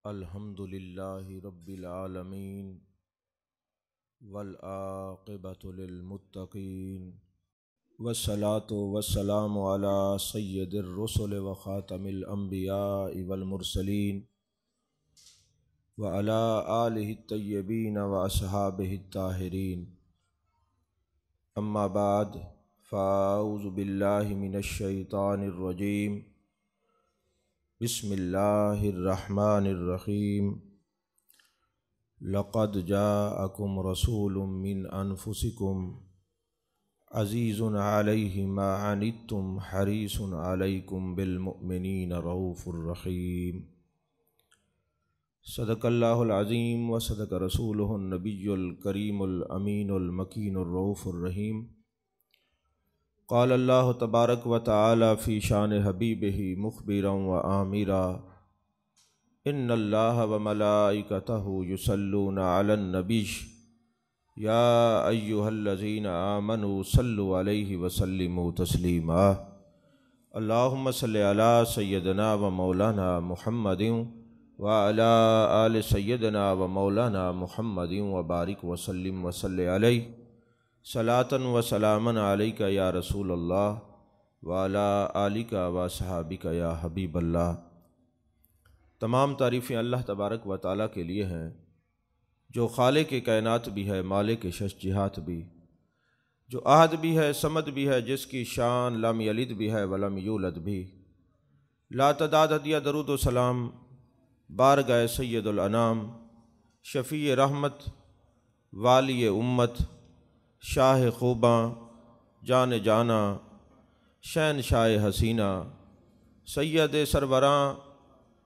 अल्हम्दुलिल्लाहि रब्बिल आलमीन वल आक़िबतु लिल मुत्तक़ीन वस्सलातु वस्सलामु अला सय्यिदिर रुसुल व ख़ातमिल अंबियाइ वल मुरसलीन व अला आलिहि तय्यबीन व अस्हाबिहि ताहिरीन। अम्मा बाद फ़अऊज़ु बिल्लाहि मिनश शैतानिर रजीम। बिस्मिल्लाहिर्रहमानिर्रहीम। लक़द जाअकुम रसूलुम मिन अनफुसिकुम अज़ीज़ुन अलैहि मा अनित्तुम हरीसुन अलैकुम बिल मुमिनीन रऊफ़ुर रहीम। सदक़ल्लाहुल अज़ीम व सदक़ रसूलुहुन नबियुल करीमुल अमीनुल मकीनुर रऊफ़ुर रहीम। क़ाल अल्लाहु तबारक व तआला फ़ी शान हबीबिही मुख़बिरन व आमिरा इन्नल्लाह व मलाइकतहु युसल्लूना अलन नबी या अय्युहल्लज़ीना आमनू सल्लु अलैहि व सल्लिमू तस्लीमा। अल्लाहुम्मा सल्लि अला सय्यदना व मौलाना मुहम्मदिन व अला आलि सय्यदना व मौलाना मुहम्मदिन व बारिक व सल्लिम व सल्लि अलैहि सलातन व सलामन अलैका या रसूल अल्लाह व अला आलिका व सहाबिका या हबीब अल्लाह। तमाम तारीफ़ें अल्लाह तबारक व तआला के लिए हैं जो खालिक के कायनात भी है, मालिक के शश-जिहात भी, जो आहद भी है, समद भी है, जिसकी शान लम यलिद भी है वलम यूलद भी। ला तदाद हदिया दरूद व सलाम बारगाह सय्यदुल अनाम शफ़ी रहमत वाली उम्मत शाह खूबा जान जाना शहनशाह हसीना सैयद सरवरां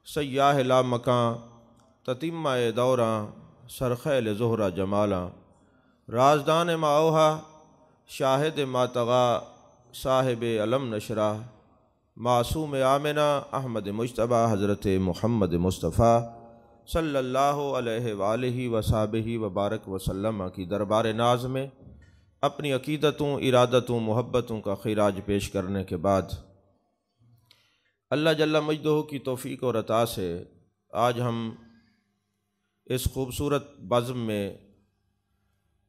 सयाह ला मकां ततिम्मा दौरा सरखैल ज़ोहरा जमाला राजदान माओहा शाहिद मातगा साहिब अलम नशरा मासूम आमिना अहमद मुज्तबा हज़रत मुहम्मद मुस्तफ़ा सल्लल्लाहु अलैहि वालिहि वसाबिहि वबारक वसल्लम की दरबार नाज में अपनी अकीदतों, इरादतों, मोहब्बतों का खिराज पेश करने के बाद अल्लाह जल्ला मजदहू की तौफ़ीक़ और अता से आज हम इस खूबसूरत बज़्म में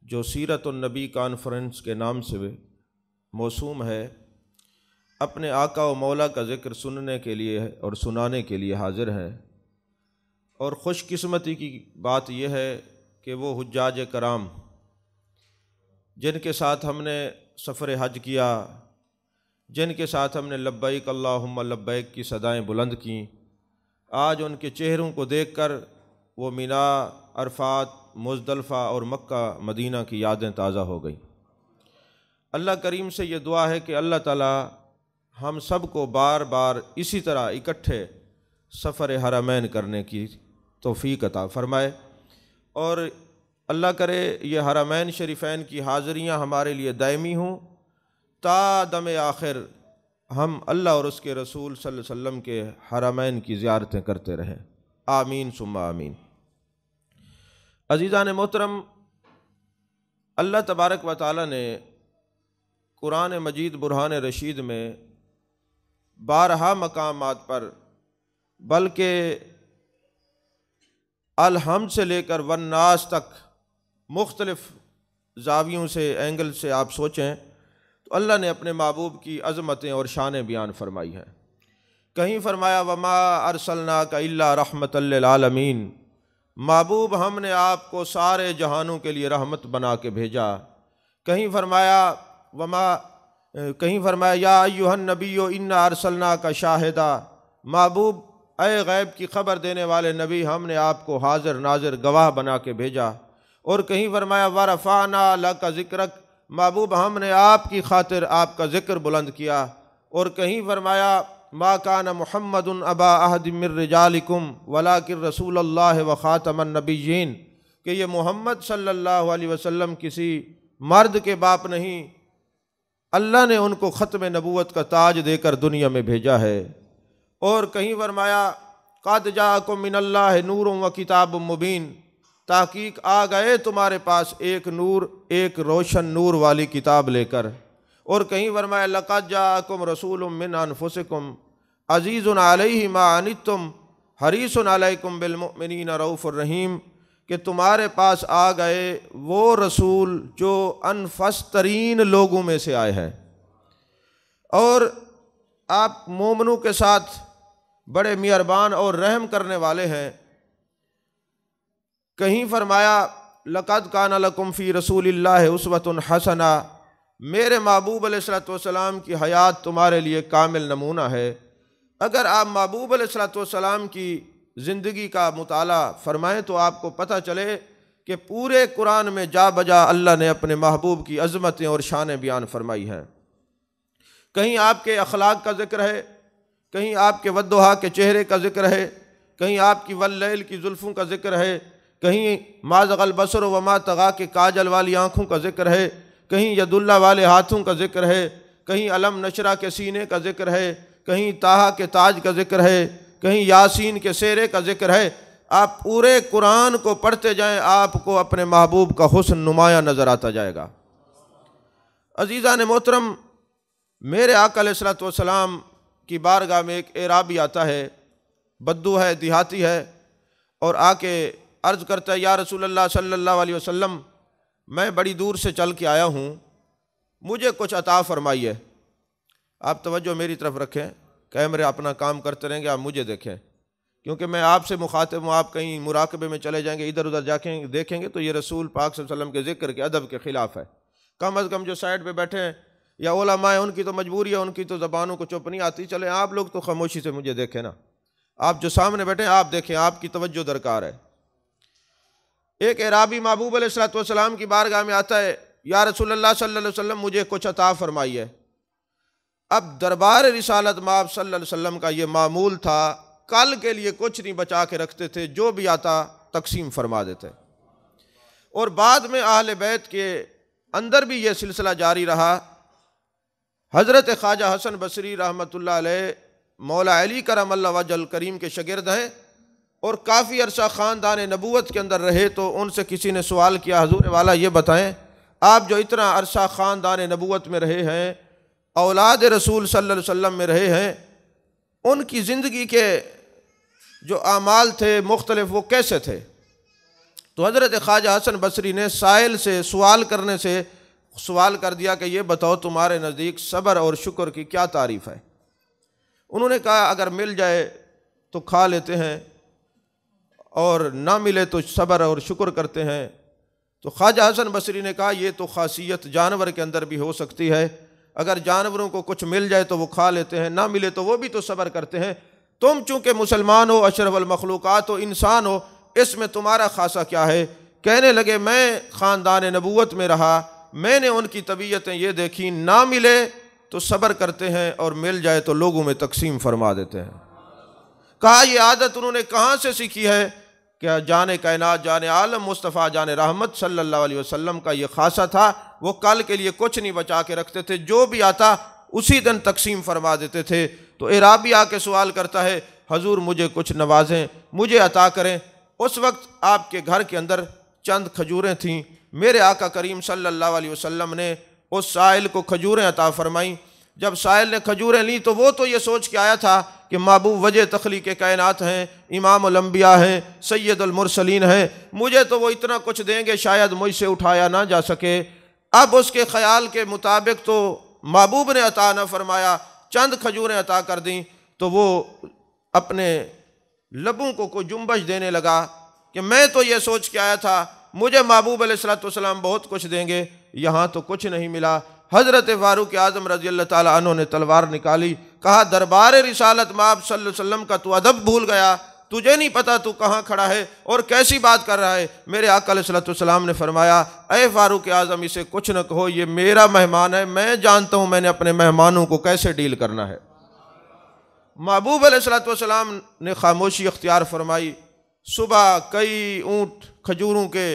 जो सीरत-उन-नबी कॉन्फ्रेंस के नाम से मौसूम है, अपने आका व मौला का ज़िक्र सुनने के लिए और सुनाने के लिए हाज़िर हैं। और ख़ुशकिस्मती की बात यह है कि वो हुज्जाज कराम जिनके साथ हमने सफ़र हज किया, जिनके साथ हमने लब्बैक अल्लाहुम्मा लब्बैक की सदाएं बुलंद की, आज उनके चेहरों को देखकर वो मिना, अरफात, मुज़दलिफ़ा और मक्का मदीना की यादें ताज़ा हो गई। अल्लाह करीम से ये दुआ है कि अल्लाह ताला हम सब को बार बार इसी तरह इकट्ठे सफ़र हरमैन करने की तौफ़ीक़ अता फ़रमाए और अल्लाह करे ये हरमैन शरीफ़ैन की हाज़िरियाँ हमारे लिए दायमी हों ता दम आखिर हम अल्लाह और उसके रसूल सल्लल्लाहु अलैहि वसल्लम के हरमैन की ज़ियारतें करते रहें। आमीन सुम्मा आमीन। अज़ीज़ान मोहतरम, अल्लाह तबारक व तआला ने कुरान मजीद बुरहान रशीद में बारहा मकामात पर, बल्कि अल-हम्द से लेकर वन्नास तक मुख्तलिफ़ ज़ावियों से, एंगल से आप सोचें तो अल्लाह ने अपने महबूब की अज़मतें और शानें बयान फरमाई हैं। कहीं फरमाया वमा अरसलनाका इल्ला रहमतल लिल आलमीन, महबूब हमने आपको सारे जहानों के लिए रहमत बना के भेजा। कहीं फरमाया या अय्युहन नबियो इन्ना अरसलनाका शाहिदा, महबूब ऐ गैब की खबर देने वाले नबी हमने आपको हाजिर नाजिर गवाह बना के भेजा। और कहीं फरमाया वरफ़ाना लका ज़िक्रक, महबूब हमने आपकी खातिर आपका ज़िक्र बुलंद किया। और कहीं फरमाया मा कान मुहम्मदुन अबा अहदिम मिर रिजालिकुम वलाकिन रसूलुल्लाह व ख़ातमन नबिय्यीन, कि ये मोहम्मद सल्लल्लाहु अलैहि वसल्लम किसी मर्द के बाप नहीं, अल्लाह ने उनको ख़त्म नबूवत का ताज देकर दुनिया में भेजा है। और कहीं फरमाया क़द जाअकुम मिनल्लाहि नूरुन व किताबुम मुबीन, ताकीक आ गए तुम्हारे पास एक नूर, एक रोशन नूर वाली किताब लेकर। और कहीं फरमाया लक़द जाअकुम रसूलुम मिन अनफुसिकुम अज़ीज़ुन अलैहि मा अनित्तुम हरीसुन अलैकुम बिल मुमिनीन रऊफुर रहीम, कि तुम्हारे पास आ गए वो रसूल जो अनफस तरीन लोगों में से आए हैं और आप मोमनों के साथ बड़े मेहरबान और रहम करने वाले हैं। कहीं फरमाया लक़द काना लकुम फ़ी रसूलिल्लाहि उस्वतुन हसना, मेरे महबूब अलैहिस्सलातु वस्सलाम की हयात तुम्हारे लिए कामिल नमूना है। अगर आप महबूब अलैहिस्सलातु वस्सलाम की ज़िंदगी का मुताला फरमाएँ तो आपको पता चले कि पूरे कुरान में जा बजा अल्लाह ने अपने महबूब की अज़मतें और शान बयान फरमाई हैं। कहीं आपके अखलाक का ज़िक्र है, कहीं आपके वद्दुहा के चेहरे का ज़िक्र है, कहीं आपकी वल्लैल की जुल्फ़ों का ज़िक्र है, कहीं मा ज़ग़ल बसर व मा तग़ा के काजल वाली आँखों का ज़िक्र है, कहीं यदुल्ला वाले हाथों का ज़िक्र है, कहीं अलम नशरा के सीने का ज़िक्र है, कहीं ताहा के ताज का ज़िक्र है, कहीं यासीन के सेरे का ज़िक्र है। आप पूरे कुरान को पढ़ते जाएं, आपको अपने महबूब का हुस्न नुमाया नज़र आता जाएगा। अज़ीज़ान मोहतरम, मेरे आका अलैहिस्सलातु वस्सलाम की बारगाह में एक एराबी आता है, बद्दू है, देहाती है, और आके अर्ज़ करता है, या रसूलल्लाह सल्लल्लाहु अलैहि वसल्लम, मैं बड़ी दूर से चल के आया हूँ, मुझे कुछ अता फरमाइए। आप तवज्जो मेरी तरफ रखें, कैमरे अपना काम करते रहेंगे, आप मुझे देखें, क्योंकि मैं आपसे मुखातिब हूँ। आप कहीं मुराकबे में चले जाएंगे, इधर उधर जाके देखेंगे तो ये रसूल पाक सल्लल्लाहु अलैहि वसल्लम के ज़िक्र के अदब के ख़िलाफ़ है। कम अज़ कम जो साइड पे बैठे हैं या उलमा है, उनकी तो मजबूरी है, उनकी तो ज़बानों को चुप नहीं आती। चले आप लोग तो खामोशी से मुझे देखें ना, आप जो सामने बैठे हैं आप देखें, आपकी तवज्जो दरकार है। एक एराबी महबूब अलैहिस्सलातु वस्सलाम की बारगाह में आता है, या रसूलल्लाह सल्लल्लाहु अलैहि वसल्लम, मुझे कुछ अता फरमाइए। अब दरबार रिसालत माब सल्लल्लाहु अलैहि वसल्लम का ये मामूल था, कल के लिए कुछ नहीं बचा के रखते थे, जो भी आता तकसीम फरमा देते। और बाद में अहले बैत के अंदर भी ये सिलसिला जारी रहा। हज़रत ख्वाजा हसन बसरी रहमतुल्लाह अलैह मौला अली करमल्लाहु वजहल करीम के शागिर्द हैं और काफ़ी अरसा ख़ानदान नबूवत के अंदर रहे। तो उनसे किसी ने सवाल किया, हजूर वाला ये बताएं, आप जो इतना अरसा ख़ानदान नबूवत में रहे हैं, औलाद रसूल सल्लल्लाहु अलैहि वसल्लम में रहे हैं, उनकी ज़िंदगी के जो आमाल थे मुख्तलिफ, वो कैसे थे? तो हज़रत ख्वाजा हसन बसरी ने साइल से सवाल करने से सवाल कर दिया कि ये बताओ तुम्हारे नज़दीक सब्र और शुक्र की क्या तारीफ़ है? उन्होंने कहा, अगर मिल जाए तो खा लेते हैं और ना मिले तो सब्र और शुक्र करते हैं। तो ख्वाजा हसन बसरी ने कहा, ये तो खासियत जानवर के अंदर भी हो सकती है। अगर जानवरों को कुछ मिल जाए तो वो खा लेते हैं, ना मिले तो वो भी तो सब्र करते हैं। तुम चूँकि मुसलमान हो, अशरफुल मखलूक़ात हो, इंसान हो, इसमें तुम्हारा खासा क्या है? कहने लगे, मैं ख़ानदान नबूवत में रहा, मैंने उनकी तबीयतें ये देखी, ना मिले तो सब्र करते हैं और मिल जाए तो लोगों में तकसीम फरमा देते हैं। कहा, ये आदत उन्होंने कहाँ से सीखी है? क्या जाने कायनात, जाने आलम मुस्तफ़ा, जाने रहमत सल्लल्लाहु अलैहि वसल्लम का ये खासा था। वो कल के लिए कुछ नहीं बचा के रखते थे, जो भी आता उसी दिन तकसीम फरमा देते थे। तो एराबी आके सवाल करता है, हजूर मुझे कुछ नवाजें, मुझे अता करें। उस वक्त आपके घर के अंदर चंद खजूरें थीं। मेरे आका करीम सल्लल्लाहु अलैहि वसल्लम ने उस साइल को खजूरें अता फरमाई। जब साइल ने खजूरें ली तो वो तो ये सोच के आया था कि महबूब वजह तख्लीक़ कायनात हैं, इमामुल अंबिया हैं, सैयदुल मुरसलीन हैं, मुझे तो वो इतना कुछ देंगे शायद मुझसे उठाया ना जा सके। अब उसके ख़याल के मुताबिक तो महबूब ने अता न फरमाया, चंद खजूरें अता कर दी। तो वो अपने लबों को कोई जुम्बश देने लगा कि मैं तो ये सोच के आया था मुझे महबूब अलैहिस्सलातु वस्सलाम बहुत कुछ देंगे, यहाँ तो कुछ नहीं मिला। हज़रत फ़ारूक आज़म रज़ी अल्लाह ताला अन्हु ने तलवार निकाली, कहा, दरबार रिसालत में आप सल्लल्लाहु अलैहि वसल्लम का तू अदब भूल गया, तुझे नहीं पता तू कहाँ खड़ा है और कैसी बात कर रहा है? मेरे आका अलैहिस्सलातु वस्सलाम ने फरमाया, अय फ़ारूक आज़म, इसे कुछ न कहो, ये मेरा मेहमान है, मैं जानता हूँ मैंने अपने मेहमानों को कैसे डील करना है। महबूब अलैहिस्सलातु वस्सलाम ने खामोशी अख्तियार फरमाई। सुबह कई ऊँट खजूरों के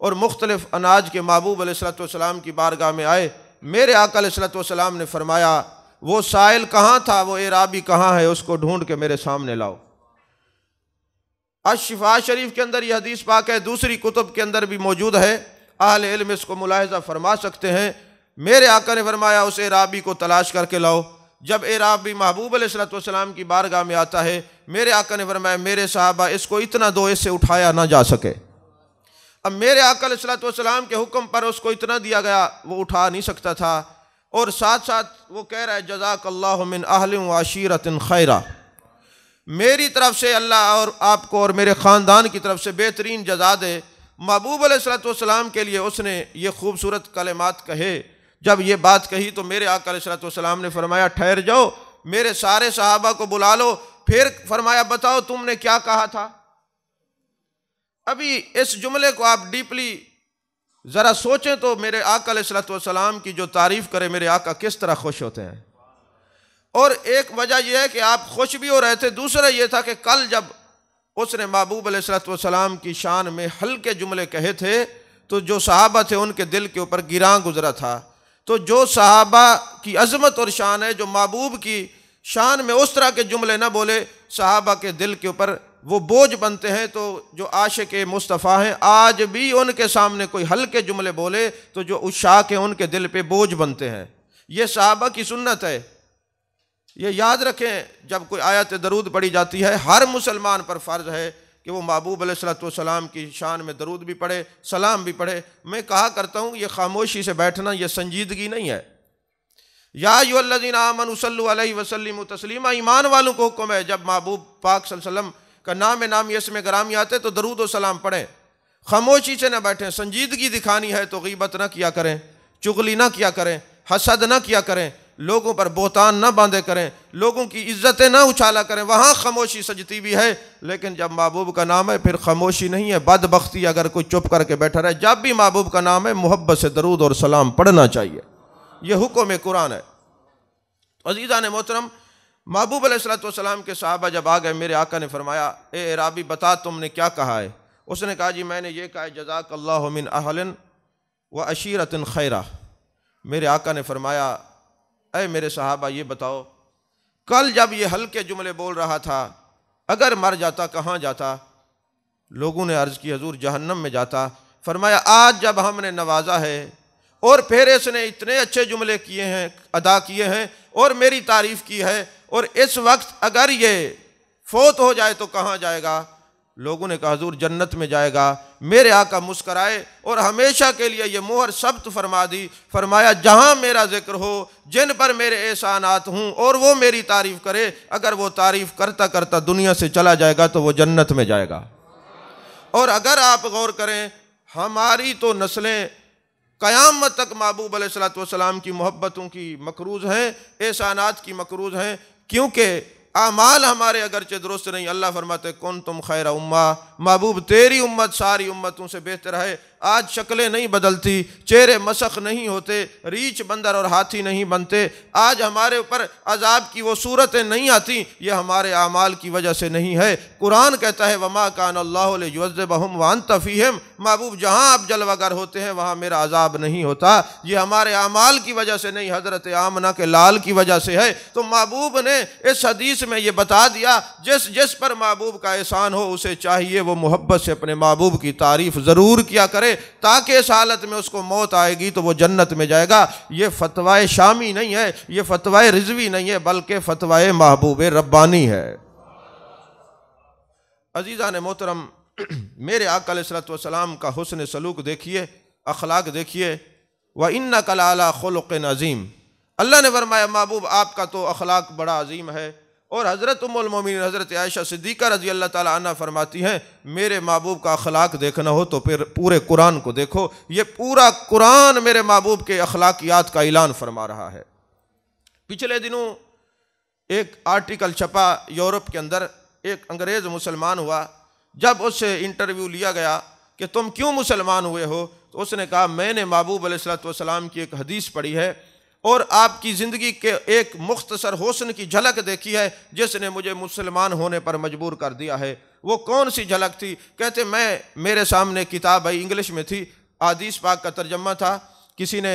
और मुख्तलिफ अनाज के महबूब अलैहिस्सलातु वस्सलाम की बारगाह में आए। मेरे आका अलैहिस्सलातु वस्सलाम ने फरमाया, वो साइल कहाँ था, वो एराबी कहाँ है, उसको ढूंढ के मेरे सामने लाओ। अश-शिफा शरीफ के अंदर यह हदीस पाक है, दूसरी कुतुब के अंदर भी मौजूद है, अहले इल्म इसको मुलाहिज़ा फरमा सकते हैं। मेरे आका ने फरमाया, उस एराबी को तलाश करके लाओ। जब एराबी महबूब अलैहिस्सलाम की बारगाह में आता है, मेरे आका ने फरमाया मेरे सहाबा इसको इतना दो इससे उठाया ना जा सके। अब मेरे आका अलैहिस्सलाम के हुक्म पर उसको इतना दिया गया, वो उठा नहीं सकता था। और साथ साथ वो कह रहा है जज़ाकल्लाहु मिन अहलिन व अशीरतिन खैरा, मेरी तरफ से अल्लाह और आपको और मेरे ख़ानदान की तरफ से बेहतरीन जज़ा दे। महबूब अलैहिस्सलाम के लिए उसने ये खूबसूरत कलिमात कहे। जब ये बात कही तो मेरे आका अलैहिस्सलाम ने फरमाया ठहर जाओ, मेरे सारे सहाबा को बुला लो। फिर फरमाया बताओ तुमने क्या कहा था। अभी इस जुमले को आप डीपली ज़रा सोचें तो मेरे आका अलैहिस्सलाम की जो तारीफ़ करे मेरे आका किस तरह खुश होते हैं। और एक वजह यह है कि आप खुश भी हो रहे थे, दूसरा यह था कि कल जब उसने महबूब अलैहिस्सलाम की शान में हल्के जुमले कहे थे तो जो सहाबा थे उनके दिल के ऊपर गिरां गुजरा था। तो जो सहाबा की अज़मत और शान है, जो महबूब की शान में उस तरह के जुमले ना बोले, सहाबा के दिल के ऊपर वो बोझ बनते हैं। तो जो आशिक मुस्तफ़ा हैं आज भी उनके सामने कोई हल्के जुमले बोले तो जो उशाक हैं उनके दिल पे बोझ बनते हैं। ये सहाबा की सुन्नत है, ये याद रखें। जब कोई आयत दरूद पढ़ी जाती है, हर मुसलमान पर फ़र्ज़ है कि वो महबूब अलैहिस्सलाम की शान में दरूद भी पढ़े, सलाम भी पढ़े। मैं कहा करता हूँ ये खामोशी से बैठना ये संजीदगी नहीं है। या अय्युहल्लज़ीना आमनू सल्लु अलैहि वसल्लिमू तस्लीमा, ईमान वालों को हुक्म है जब महबूब पाक सल्लल्लाहु अलैहि वसल्लम का नाम इसमें ग्रामी आते तो दरूद और सलाम पढ़ें, खामोशी से न बैठें। संजीदगी दिखानी है तो गीबत ना किया करें, चुगली ना किया करें, हसद ना किया करें, लोगों पर बोतान ना बांधे करें, लोगों की इज्जतें ना उछाला करें। वहाँ खामोशी सजती भी है, लेकिन जब महबूब का नाम है फिर खामोशी नहीं है, बदबख्ती अगर कोई चुप करके बैठा रहे। जब भी महबूब का नाम है मोहब्बत से दरूद और सलाम पढ़ना चाहिए, यह हुक्म कुरान है। अज़ीज़ान मोहतरम, महबूब अलैहिस्सलाम के सहाबा जब आ गए, मेरे आका ने फरमाया ए राबी बता तुमने क्या कहा है। उसने कहा जी मैंने ये कहा जज़ाकल्लाहु मिन अहलिन व अशीरतिन खैरा। मेरे आका ने फरमाया ऐ मेरे सहाबा ये बताओ, कल जब ये हल्के जुमले बोल रहा था अगर मर जाता कहाँ जाता? लोगों ने अर्ज़ की हजूर जहन्नम में जाता। फरमाया आज जब हमने नवाजा है और फिर इसने इतने अच्छे जुमले किए हैं, अदा किए हैं और मेरी तारीफ़ की है, और इस वक्त अगर ये फौत हो जाए तो कहाँ जाएगा? लोगों ने कहा हजूर जन्नत में जाएगा। मेरे आका मुस्कराए और हमेशा के लिए ये मोहर सब्त फरमा दी। फरमाया जहाँ मेरा जिक्र हो, जिन पर मेरे एहसानात हूँ और वो मेरी तारीफ़ करे, अगर वो तारीफ़ करता करता दुनिया से चला जाएगा तो वो जन्नत में जाएगा। और अगर आप गौर करें, हमारी तो नस्लें क़यामत तक महबूब अलैहिस्सलाम की मोहब्बतों की मकरूज़ हैं, एहसानात की मकरूज़ हैं, क्योंकि आमाल हमारे अगरचे दुरुस्त नहीं। अल्लाह फरमाते कुन तुम खैर उम्मा, महबूब तेरी उम्मत सारी उम्मतों से बेहतर है। आज शक्लें नहीं बदलती, चेहरे मसख नहीं होते, रीछ बंदर और हाथी नहीं बनते, आज हमारे ऊपर अजाब की वो सूरतें नहीं आती, ये हमारे आमाल की वजह से नहीं है। कुरान कहता है वमा कान अल्लाहु लियुअज़्ज़िबहुम व अंत फ़ीहिम, महबूब जहाँ आप जलवागर होते हैं वहाँ मेरा अजाब नहीं होता, ये हमारे आमाल की वजह से नहीं, हज़रत आमना के लाल की वजह से है। तो महबूब ने इस हदीस में ये बता दिया जिस जिस पर महबूब का एहसान हो उसे चाहिए वो मोहब्बत से अपने महबूब की तारीफ़ ज़रूर किया करे, ताकि इस हालत में उसको मौत आएगी तो वो जन्नत में जाएगा। ये फतवाए शामी नहीं है, ये फतवाए रिजवी नहीं है, बल्कि फतवाए महबूब रब्बानी है। अजीज़ान मोहतरम, मेरे आका अलैहिस्सलाम का हुस्न सलूक देखिए, अखलाक देखिए। व इन्नका लअला खुलुक़िन अज़ीम, अल्लाह ने फरमाया महबूब आपका तो अखलाक बड़ा अजीम है। और हज़रत उम्मुल मोमिनीन हज़रत आयशा सिद्दीक़ा रज़ी अल्लाह ताला अन्हा फरमाती हैं मेरे महबूब का अखलाक देखना हो तो फिर पूरे कुरान को देखो। ये पूरा कुरान मेरे महबूब के अखलाकियात का ऐलान फरमा रहा है। पिछले दिनों एक आर्टिकल छपा यूरोप के अंदर, एक अंग्रेज़ मुसलमान हुआ। जब उससे इंटरव्यू लिया गया कि तुम क्यों मुसलमान हुए हो, तो उसने कहा मैंने महबूब अलैहिस्सलाम की एक हदीस पढ़ी है और आपकी ज़िंदगी के एक मुख्तसर हुस्न की झलक देखी है जिसने मुझे मुसलमान होने पर मजबूर कर दिया है। वो कौन सी झलक थी? कहते मेरे सामने किताब आई, इंग्लिश में थी, हदीस पाक का तर्जमा था, किसी ने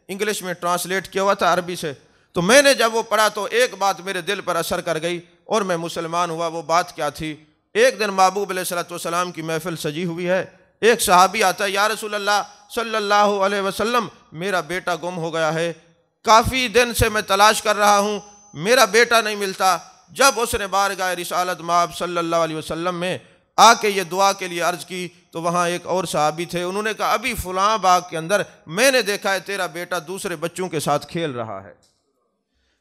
इंग्लिश में ट्रांसलेट किया हुआ था अरबी से। तो मैंने जब वो पढ़ा तो एक बात मेरे दिल पर असर कर गई और मैं मुसलमान हुआ। वो बात क्या थी? एक दिन महबूब अलैहिस्सलाम की महफिल सजी हुई है, एक सहाबी आता है, या रसूलल्लाह सल्लल्लाहु अलैहि वसल्लम मेरा बेटा गुम हो गया है, काफ़ी दिन से मैं तलाश कर रहा हूँ, मेरा बेटा नहीं मिलता। जब उसने बारगाह रिसालत माब सल्लल्लाहु अलैहि वसल्लम में आके ये दुआ के लिए अर्ज़ की तो वहाँ एक और सहाबी थे, उन्होंने कहा अभी फ़लाँ बाग के अंदर मैंने देखा है तेरा बेटा दूसरे बच्चों के साथ खेल रहा है।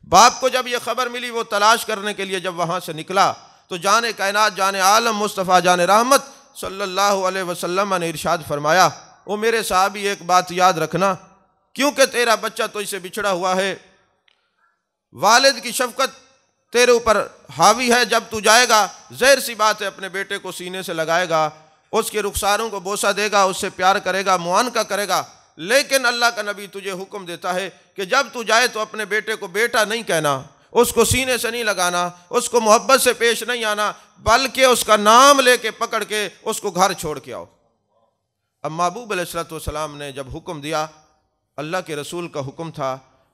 बाप को जब ये खबर मिली, वो तलाश करने के लिए जब वहाँ से निकला तो जाने कायनात जाने आलम मुस्तफ़ा जाने रहमत सल्लल्लाहु अलैहि वसल्लम ने इरशाद फरमाया, ओ मेरे सहाबी एक बात याद रखना, क्योंकि तेरा बच्चा तो इससे बिछड़ा हुआ है, वालिद की शफकत तेरे ऊपर हावी है। जब तू जाएगा ज़ाहिर सी बात है अपने बेटे को सीने से लगाएगा, उसके रुखसारों को बोसा देगा, उससे प्यार करेगा, मुआनका करेगा। लेकिन अल्लाह का नबी तुझे हुक्म देता है कि जब तू जाए तो अपने बेटे को बेटा नहीं कहना, उसको सीने से नहीं लगाना, उसको मोहब्बत से पेश नहीं आना, बल्कि उसका नाम लेके पकड़ के उसको घर छोड़ के आओ। अब महबूब अलैहिस्सलाम ने जब हुक्म दिया, अल्लाह के रसूल का हुक्म था,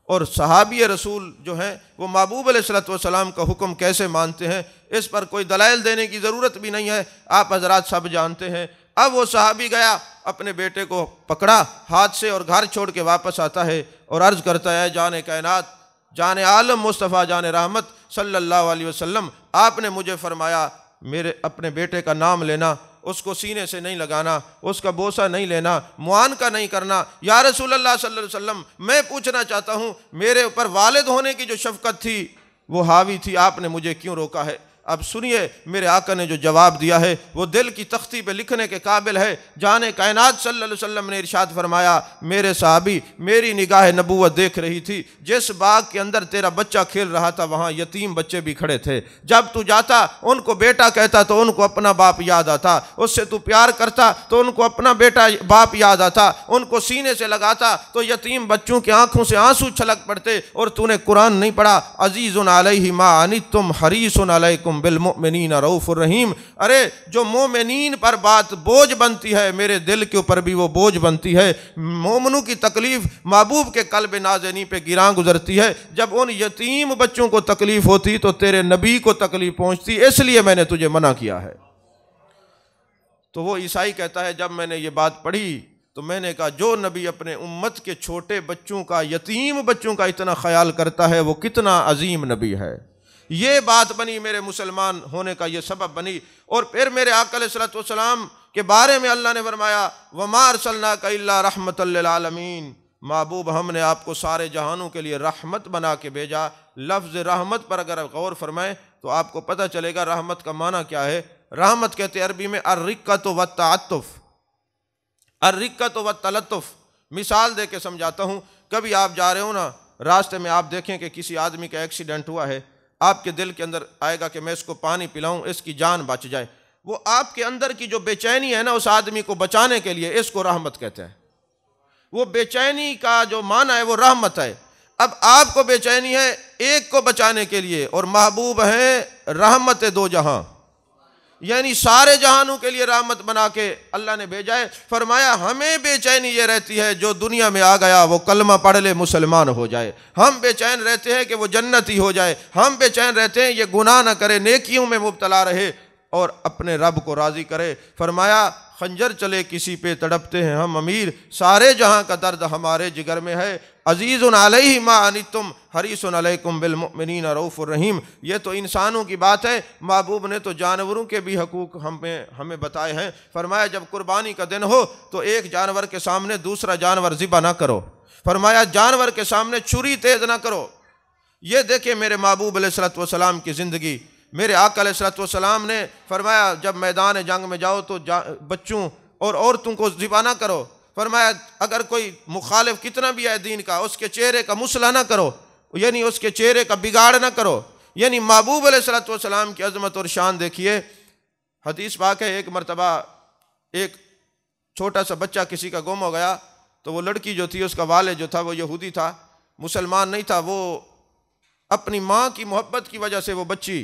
और सहाबी रसूल जो हैं वो महबूब अलैहिस्सलाम का हुक्म कैसे मानते हैं, इस पर कोई दलाइल देने की ज़रूरत भी नहीं है, आप हजरात सब जानते हैं। अब वो सहाबी गया, अपने बेटे को पकड़ा हाथ से और घर छोड़ के वापस आता है और अर्ज़ करता है, जाने कायनात जाने आलम मुस्तफ़ा जाने रहमत सल्लल्लाहु अलैहि वसल्लम, आपने मुझे फरमाया मेरे अपने बेटे का नाम लेना, उसको सीने से नहीं लगाना, उसका बोसा नहीं लेना, मुआनका नहीं करना। या रसूल अल्लाह सल्लल्लाहु अलैहि वसल्लम, मैं पूछना चाहता हूँ मेरे ऊपर वालिद होने की जो शफ़क़त थी वो हावी थी, आपने मुझे क्यों रोका है? अब सुनिए मेरे आका ने जो जवाब दिया है वो दिल की तख्ती पे लिखने के काबिल है। जाने कायनात सल्लल्लाहु अलैहि वसल्लम ने इरशाद फरमाया, मेरे साहबी मेरी निगाह नबूवत देख रही थी, जिस बाग के अंदर तेरा बच्चा खेल रहा था वहाँ यतीम बच्चे भी खड़े थे। जब तू जाता उनको बेटा कहता तो उनको अपना बाप याद आता, उससे तू प्यार करता तो उनको अपना बेटा बाप याद आता, उनको सीने से लगाता तो यतीम बच्चों की आंखों से आंसू छलक पड़ते। और तूने कुरान नहीं पढ़ा, अजीज़ुन अलैहि मा अनित्तुम हरीसुन अलैकुम बिलमुमिनीन रऊफुर रहीम। अरे जो मोमिनीन पर बात बोझ बनती है, मेरे दिल के ऊपर भी वो बोझ बनती है। मोमनों की तकलीफ महबूब के कल्ब नाज़नी पे गिरां गुजरती है। जब उन यतीम बच्चों को तकलीफ होती तो तेरे नबी को तकलीफ पहुंचती, इसलिए मैंने तुझे मना किया है। तो वो ईसाई कहता है, जब मैंने ये बात पढ़ी तो मैंने कहा जो नबी अपने उम्मत के छोटे बच्चों का, यतीम बच्चों का इतना ख्याल करता है वो कितना अजीम नबी है। ये बात बनी, मेरे मुसलमान होने का ये सबब बनी। और फिर मेरे आका अलैहिस्सलातु वस्सलाम के बारे में अल्लाह ने फरमाया, वमा अरसलनाका इल्ला रहमतल लिल आलमीन, महबूब हमने आपको सारे जहानों के लिए रहमत बना के भेजा। लफ्ज़ रहमत पर अगर आप गौर फरमाएं तो आपको पता चलेगा रहमत का माना क्या है। रहमत कहते हैं अरबी में अर्रिक्कत व तअत्तुफ, अर्रिक्कत व तलत्तुफ। मिसाल दे के समझाता हूँ, कभी आप जा रहे हो ना, रास्ते में आप देखें कि किसी आदमी का एक्सीडेंट हुआ है, आपके दिल के अंदर आएगा कि मैं इसको पानी पिलाऊं, इसकी जान बच जाए। वो आपके अंदर की जो बेचैनी है ना उस आदमी को बचाने के लिए, इसको रहमत कहते हैं। वो बेचैनी का जो माना है वो रहमत है। अब आपको बेचैनी है एक को बचाने के लिए, और महबूब हैं रहमत दो जहां, यानी सारे जहानों के लिए रहमत बना के अल्लाह ने भेजा है। फरमाया हमें बेचैनी ये रहती है जो दुनिया में आ गया वो कलमा पढ़ ले मुसलमान हो जाए, हम बेचैन रहते हैं कि वो जन्नती हो जाए, हम बेचैन रहते हैं ये गुनाह न करे, नेकियों में मुब्तला रहे और अपने रब को राज़ी करे। फरमाया खंजर चले किसी पे तड़पते हैं हम अमीर, सारे जहां का दर्द हमारे जिगर में है। अजीज़ुन अलैहि मा अनित्तुम हरीसुन अलैकुम बिलमुमिनीन रऊफुर रहीम। ये तो इंसानों की बात है, महबूब ने तो जानवरों के भी हकूक़ हमें बताए हैं। फरमाया जब कुर्बानी का दिन हो तो एक जानवर के सामने दूसरा जानवर ज़िबा ना करो। फरमाया जानवर के सामने छुरी तेज़ ना करो। ये देखे मेरे महबूब अलैहिस्सलातु वस्सलाम की ज़िंदगी। मेरे आका अलैहिस्सलातु वस्सलाम ने फरमाया जब मैदान जंग में जाओ तो बच्चों और औरतों को ज़िबा ना करो। फरमाया अगर कोई मुखालिफ कितना भी है दीन का, उसके चेहरे का मुसला ना करो, यानी उसके चेहरे का बिगाड़ ना करो। यानी महबूब अलैहिस्सलातु वस्सलाम की अज़मत और शान देखिए। हदीस पाक है, एक मरतबा एक छोटा सा बच्चा किसी का गुम हो गया, तो वो लड़की जो थी उसका वाले जो था वो यहूदी था, मुसलमान नहीं था। वो अपनी माँ की मोहब्बत की वजह से वो बच्ची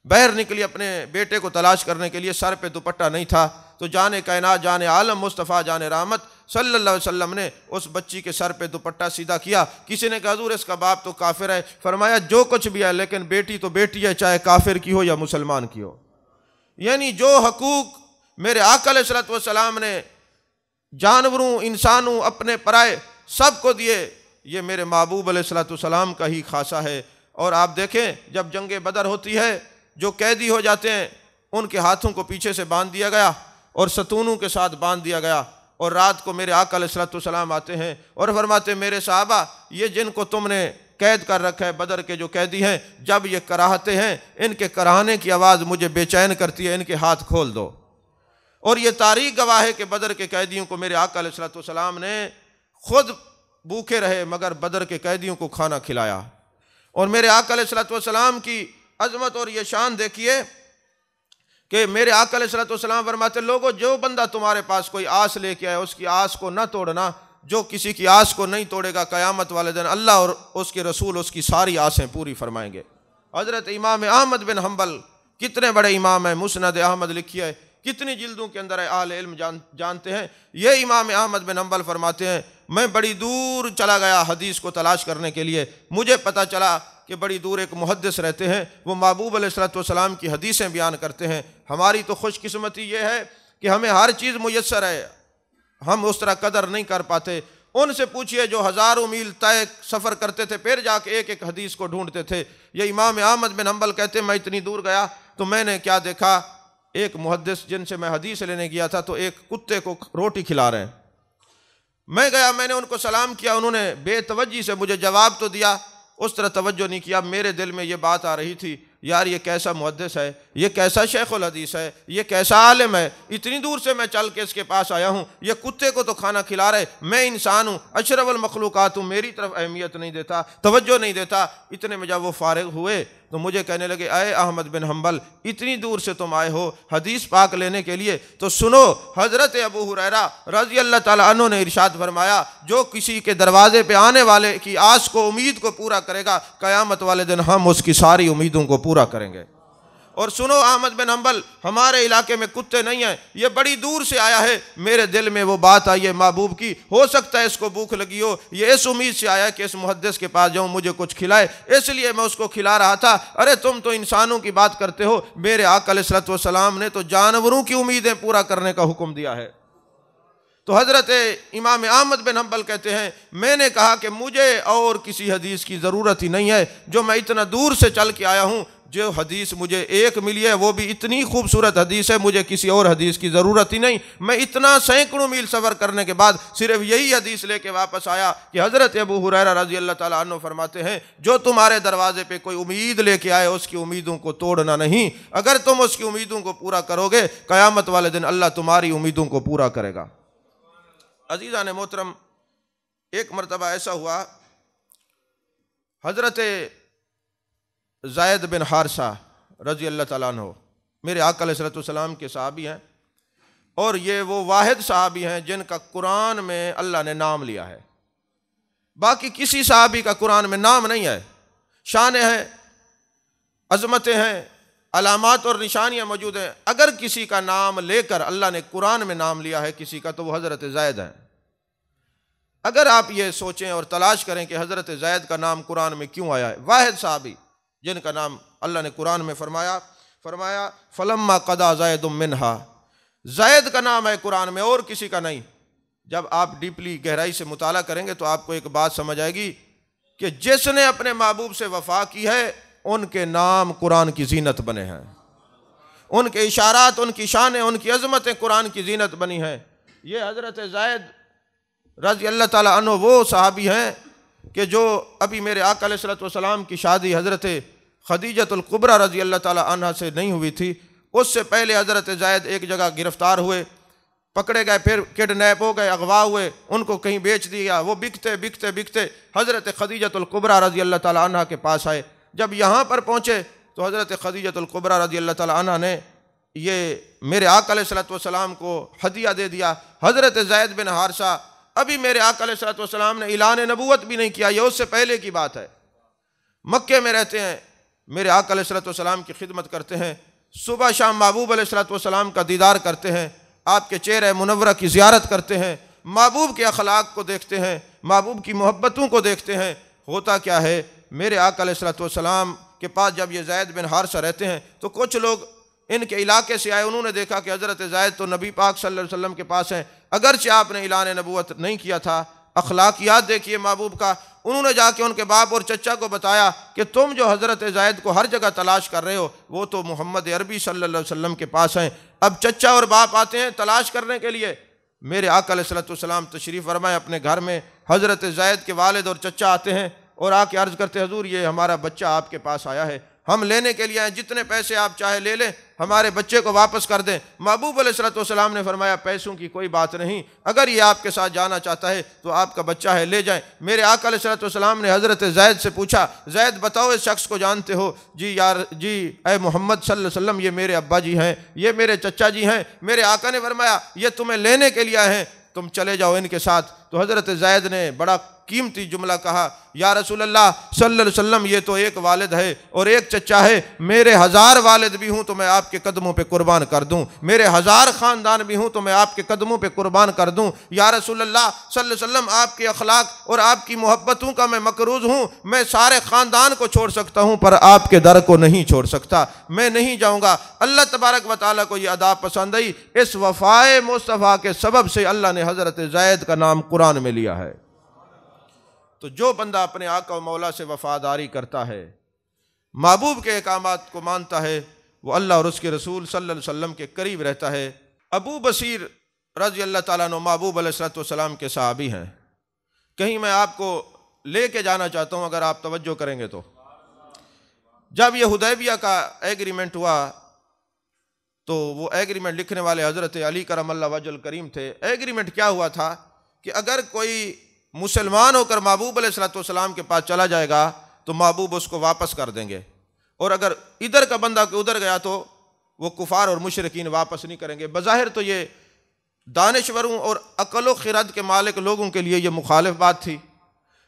बाहर निकली अपने बेटे को तलाश करने के लिए, सर पे दुपट्टा नहीं था। तो जाने कायनात जाने आलम मुस्तफ़ा जाने रहमत सल्लल्लाहु अलैहि वसल्लम ने उस बच्ची के सर पे दुपट्टा सीधा किया। किसी ने कहा हुज़ूर इसका बाप तो काफिर है। फरमाया जो कुछ भी है लेकिन बेटी तो बेटी है, चाहे काफिर की हो या मुसलमान की हो। यानी जो हकूक़ मेरे आका अलैहिस्सलातु वस्सलाम ने जानवरों, इंसानों, अपने पराए सबको दिए, ये मेरे महबूब अलैहिस्सलातु वस्सलाम का ही खासा है। और आप देखें जब जंग बदर होती है, जो कैदी हो जाते हैं उनके हाथों को पीछे से बांध दिया गया और सतूनों के साथ बांध दिया गया, और रात को मेरे आका अलैहिस्सलाम आते हैं और फरमाते मेरे साहबा, ये जिनको तुमने कैद कर रखा है, बदर के जो कैदी हैं, जब ये कराहते हैं इनके कराहने की आवाज़ मुझे बेचैन करती है, इनके हाथ खोल दो। और ये तारीख गवाह है कि बदर के कैदियों को मेरे आका अलैहिस्सलाम ने खुद भूखे रहे मगर बदर के कैदियों को खाना खिलाया। और मेरे आका अलैहिस्सलाम की अजमत और ये शान देखिए कि मेरे आका अलैहिस्सलाम फरमाते, लोगों जो बंदा तुम्हारे पास कोई आस लेके आए उसकी आस को न तोड़ना, जो किसी की आस को नहीं तोड़ेगा क़यामत वाले दिन अल्लाह और उसके रसूल उसकी सारी आसें पूरी फरमाएंगे। हज़रत इमाम अहमद बिन हम्बल कितने बड़े इमाम हैं, मुस्नद अहमद लिखी है, कितनी जिल्दों के अंदर है, आले इल्म जानते हैं। ये इमाम अहमद बिन हम्बल फरमाते हैं, मैं बड़ी दूर चला गया हदीस को तलाश करने के लिए, मुझे पता चला कि बड़ी दूर एक मुहद्दिस रहते हैं, वो महबूब अलैहिस्सलाम की हदीसें बयान करते हैं। हमारी तो खुशकिस्मती ये है कि हमें हर चीज़ मुयस्सर है, हम उस तरह कदर नहीं कर पाते। उनसे पूछिए जो हज़ारों मील तय सफ़र करते थे, फिर जाके एक एक हदीस को ढूंढते थे। ये इमाम अहमद बिन हम्बल कहते, मैं इतनी दूर गया तो मैंने क्या देखा, एक मुहद्दिस जिनसे मैं हदीस लेने गया था तो एक कुत्ते को रोटी खिला रहे हैं। मैं गया, मैंने उनको सलाम किया, उन्होंने बेतवज्जी से मुझे जवाब तो दिया, उस तरह तवज्जो नहीं किया। मेरे दिल में ये बात आ रही थी, यार ये कैसा मुहद्दिस है, ये कैसा शेखुल हदीस है, ये कैसा आलिम है, इतनी दूर से मैं चल के इसके पास आया हूँ, ये कुत्ते को तो खाना खिला रहे, मैं इंसान हूँ, अशरफुल मखलूकात हूँ, मेरी तरफ अहमियत नहीं देता, तवज्जो नहीं देता। इतने में जब वो फारिग हुए तो मुझे कहने लगे, अय अहमद बिन हम्बल, इतनी दूर से तुम आए हो हदीस पाक लेने के लिए, तो सुनो हज़रत अबू हुरैरा रज़ी अल्लाह ताला अन्हु ने इरशाद फरमाया, जो किसी के दरवाजे पे आने वाले की आस को उम्मीद को पूरा करेगा, क़यामत वाले दिन हम उसकी सारी उम्मीदों को पूरा करेंगे। और सुनो अहमद बिन हम्बल, हमारे इलाके में कुत्ते नहीं हैं, ये बड़ी दूर से आया है, मेरे दिल में वो बात आई है महबूब की, हो सकता है इसको भूख लगी हो, ये इस उम्मीद से आया कि इस मुहद्दिस के पास जाऊं मुझे कुछ खिलाए, इसलिए मैं उसको खिला रहा था। अरे तुम तो इंसानों की बात करते हो, मेरे आका अलैहिस्सलाम ने तो जानवरों की उम्मीदें पूरा करने का हुक्म दिया है। तो हज़रत इमाम अहमद बिन हम्बल कहते हैं, मैंने कहा कि मुझे और किसी हदीस की ज़रूरत ही नहीं है, जो मैं इतना दूर से चल के आया हूँ, जो हदीस मुझे एक मिली है वो भी इतनी खूबसूरत हदीस है, मुझे किसी और हदीस की ज़रूरत ही नहीं। मैं इतना सैकड़ों मील सफ़र करने के बाद सिर्फ यही हदीस लेके वापस आया कि हज़रत अबू हुरैरा रज़ी अल्लाह ताला अन्हु फरमाते हैं, जो तुम्हारे दरवाजे पे कोई उम्मीद लेके आए उसकी उम्मीदों को तोड़ना नहीं, अगर तुम उसकी उम्मीदों को पूरा करोगे क़यामत वाले दिन अल्लाह तुम्हारी उम्मीदों को पूरा करेगा। अज़ीज़ान मोहतरम, एक मरतबा ऐसा हुआ, हज़रत ज़ैद बिन हारिसा रज़ी अल्लाह ताला अन्हु मेरे आका अलैहिस्सलाम के सहाबी हैं, और ये वो वाहिद सहाबी हैं जिनका कुरान में अल्लाह ने नाम लिया है। बाकी किसी सहाबी का कुरान में नाम नहीं है। शान हैं, अज़मतें हैं, अलामात और निशानियाँ मौजूद हैं। अगर किसी का नाम लेकर अल्लाह ने कुरान में नाम लिया है किसी का, तो वो हज़रत ज़ैद हैं। अगर आप ये सोचें और तलाश करें कि हज़रत ज़ैद का नाम कुरान में क्यों आया है, वाहिद सहाबी जिनका नाम अल्लाह ने कुरान में फरमाया फलम्मा क़दा ज़ैदुम मिन्हा, ज़ैद का नाम है कुरान में और किसी का नहीं। जब आप डीपली गहराई से मुताला करेंगे तो आपको एक बात समझ आएगी कि जिसने अपने महबूब से वफा की है उनके नाम कुरान की जीनत बने हैं, उनके इशारात, उनकी शानें, उनकी अज़मतें कुरान की जीनत बनी हैं। ये हज़रत ज़ैद रज़ी अल्लाह ताला अन्हु वो सहाबी हैं कि जो अभी मेरे आका अलैहिस्सलाम की शादी हज़रत खदीजतुल कुबरा रज़ी अल्लाह ताला अन्हा से नहीं हुई थी, उससे पहले हज़रत ज़ैद एक जगह गिरफ़्तार हुए, पकड़े गए, फिर किडनैप हो गए, अगवा हुए, उनको कहीं बेच दिया। वो बिकते बिकते बिकते हज़रत खदीजतुल कुबरा रज़ी अल्लाह ताला अन्हा के पास आए। जब यहाँ पर पहुँचे तो हज़रत खदीजतुल कुबरा रज़ी अल्लाह ताला अन्हा ने ये मेरे आका अलैहिस्सलाम को हदिया दे दिया। हज़रत ज़ैद बिन हारिसा अभी मेरे आका अलैहिस्सलाम ने ऐलान नबूवत भी नहीं किया, ये उससे पहले की बात है। मक्के में रहते हैं, मेरे आका अलैहिस्सलाम की खिदमत करते हैं, सुबह शाम महबूब अलैहिस्सलाम का दीदार करते हैं, आपके चेहरे मुनव्वरा की ज़ियारत करते हैं, महबूब के अखलाक को देखते हैं, महबूब की मोहब्बतों को देखते हैं। होता क्या है, मेरे आका अलैहिस्सलाम के पास जब ये ज़ैद बिन हारिसा रहते हैं तो कुछ लोग इनके इलाके से आए, उन्होंने देखा कि हज़रत ज़ैद तो नबी पाक सल्लल्लाहु अलैहि वसल्लम के पास हैं, अगरचे आपने ऐलान नबूवत नहीं किया था, अखलाकियात देखिए महबूब का। उन्होंने जाके उनके बाप और चचा को बताया कि तुम जो हज़रत ज़ैद को हर जगह तलाश कर रहे हो वो तो मोहम्मद अरबी सल्लल्लाहु अलैहि वसल्लम के पास हैं। अब चचा और बाप आते हैं तलाश करने के लिए। मेरे आका अलैहिस्सलातु वस्सलाम तशरीफ़ फरमाए अपने घर में। हज़रत ज़ैद के वालिद और चचा आते हैं और आके अर्ज़ करते हुज़ूर ये हमारा बच्चा आपके पास आया है, हम लेने के लिए आए, जितने पैसे आप चाहे ले लें, हमारे बच्चे को वापस कर दें। महबूब अलैहिस्सलातु वस्सलाम ने फरमाया पैसों की कोई बात नहीं, अगर ये आपके साथ जाना चाहता है तो आपका बच्चा है, ले जाएं। मेरे आका अलैहिस्सलातु वस्सलाम ने हज़रत ज़ैद से पूछा, ज़ैद बताओ इस शख्स को जानते हो? जी यार जी ए मोहम्मद सल्लल्लाहु अलैहि वसल्लम ये मेरे अब्बा जी हैं, ये मेरे चचा जी हैं। मेरे आका ने फरमाया ये तुम्हें लेने के लिए हैं, तुम चले जाओ इनके साथ। तो हज़रत ज़ैद ने बड़ा कीमती जुमला कहा, या रसूलल्लाह सल्लल्लाहु अलैहि वसल्लम ये तो एक वालिद है और एक चचा है, मेरे 1000 वालिद भी हूँ तो मैं आपके कदमों पे कुर्बान कर दूँ, मेरे 1000 ख़ानदान भी हूँ तो मैं आपके कदमों पे कुर्बान कर दूँ। या रसूलल्लाह सल्लल्लाहु अलैहि वसल्लम आपके अखलाक और आपकी मोहब्बतों का मैं मकरूज़ हूँ, मैं सारे ख़ानदान को छोड़ सकता हूँ पर आपके दर को नहीं छोड़ सकता, मैं नहीं जाऊँगा। अल्लाह तबारक व तआला को ये अदा पसंद आई। इस वफ़ाए मुस्तफ़ा के सबब से अल्लाह ने हज़रत ज़ैद का नाम कुरान में लिया है। तो जो बंदा अपने आका व मौला से वफ़ादारी करता है, महबूब के अहकामात को मानता है, वो अल्लाह और उसके रसूल सल्लल्लाहु अलैहि वसल्लम के करीब रहता है। अबू बसीर रज़ी अल्लाह ताला अन्हु महबूब अलैहिस्सलातु वस्सलाम के सहाबी हैं। कहीं मैं आपको ले के जाना चाहता हूँ, अगर आप तवज्जो करेंगे तो। जब ये हुदैबिया का एग्रीमेंट हुआ तो वो एग्रीमेंट लिखने वाले हज़रत अली करमल्लाहु वजहुल करीम थे। एग्रीमेंट क्या हुआ था कि अगर कोई मुसलमान होकर महबूब अलैहिस्सलातु वस्सलाम के पास चला जाएगा तो महबूब उसको वापस कर देंगे, और अगर इधर का बंदा उधर गया तो वो कुफार और मुशरिकीन वापस नहीं करेंगे। बज़ाहिर तो ये दानिशवरों और अक़ल व ख़िरद के मालिक लोगों के लिए ये मुखालिफ बात थी,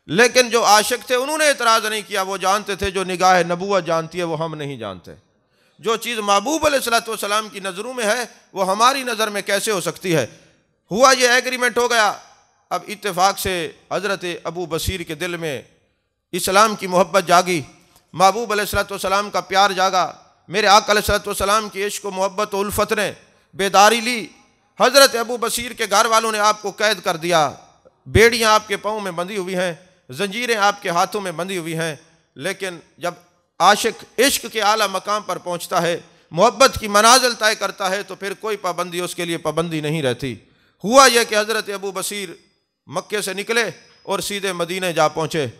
लेकिन जो आशिक थे उन्होंने एतराज़ नहीं किया। वो जानते थे जो निगाह नबूवत जानती है वो हम नहीं जानते। जो चीज़ महबूब अलैहिस्सलातु वस्सलाम की नज़रों में है वो हमारी नज़र में कैसे हो सकती है। हुआ ये एग्रीमेंट हो गया। अब इत्तेफाक से हज़रत अबू बसीर के दिल में इस्लाम की मोहब्बत जागी, महबूब अलैहिस्सलातु वस्सलाम का प्यार जागा। मेरे आका अलैहिस्सलातु वस्सलाम की इश्क व मोहब्बत व उल्फत ने बेदारी ली। हज़रत अबू बसीर के घर वालों ने आपको कैद कर दिया, बेड़ियाँ आपके पाँव में बंधी हुई हैं, जंजीरें आपके हाथों में बंधी हुई हैं। लेकिन जब आशिक इश्क के आला मकाम पर पहुँचता है, मोहब्बत की मनाजिल तय करता है, तो फिर कोई पाबंदी उसके लिए पाबंदी नहीं रहती। हुआ यह कि हज़रत अबू बसीर मक्के से निकले और सीधे मदीने जा पहुँचे।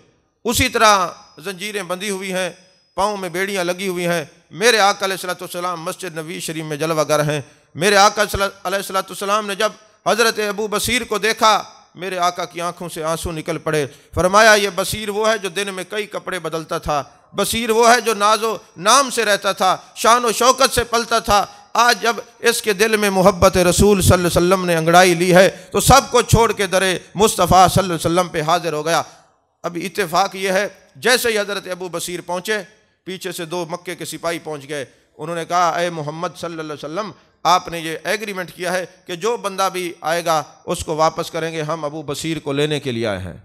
उसी तरह जंजीरें बंधी हुई हैं, पाँव में बेड़ियाँ लगी हुई हैं। मेरे आका अलैहिस्सलातु वस्सलाम मस्जिद नबी शरीफ में जलवागर हैं। मेरे आका अलैहिस्सलातु वस्सलाम ने जब हज़रत अबू बसीर को देखा, मेरे आका की आंखों से आंसू निकल पड़े। फरमाया ये बसीर वो है जो दिन में कई कपड़े बदलता था, बसीर वो है जो नाजो नाम से रहता था, शान व शौकत से पलता था। आज जब इसके दिल में मोहब्बत रसूल सल्लल्लाहु अलैहि वसल्लम ने अंगड़ाई ली है तो सब को छोड़ के दरे मुस्तफ़ा सल्लल्लाहु अलैहि वसल्लम पे हाजिर हो गया। अब इत्तेफाक ये है, जैसे ही हज़रत अबू बसीर पहुँचे, पीछे से 2 मक्के के सिपाही पहुँच गए। उन्होंने कहा, ए मोहम्मद सल्लल्लाहु अलैहि वसल्लम, आपने ये एग्रीमेंट किया है कि जो बंदा भी आएगा उसको वापस करेंगे, हम अबू बसीर को लेने के लिए आए हैं।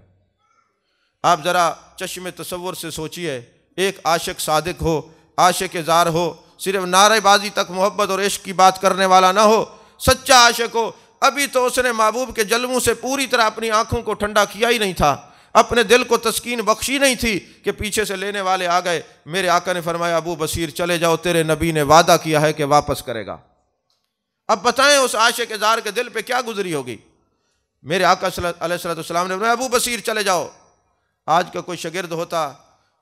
आप ज़रा चश्मे तसव्वुर से सोचिए, एक आशिक सादिक हो, आशिक ज़ार हो, सिर्फ नारेबाजी तक मोहब्बत और इश्क की बात करने वाला ना हो, सच्चा आशिक हो। अभी तो उसने महबूब के जल्मों से पूरी तरह अपनी आंखों को ठंडा किया ही नहीं था, अपने दिल को तस्कीन बख्शी नहीं थी कि पीछे से लेने वाले आ गए। मेरे आका ने फरमाया, अबू बसीर चले जाओ, तेरे नबी ने वादा किया है कि वापस करेगा। अब बताएं उस आशिक ज़ार के दिल पे क्या गुजरी होगी। मेरे आका अलैहिस्सलातु वस्सलाम ने फरमाया, अबू बसीर चले जाओ। आज का कोई शागिर्द होता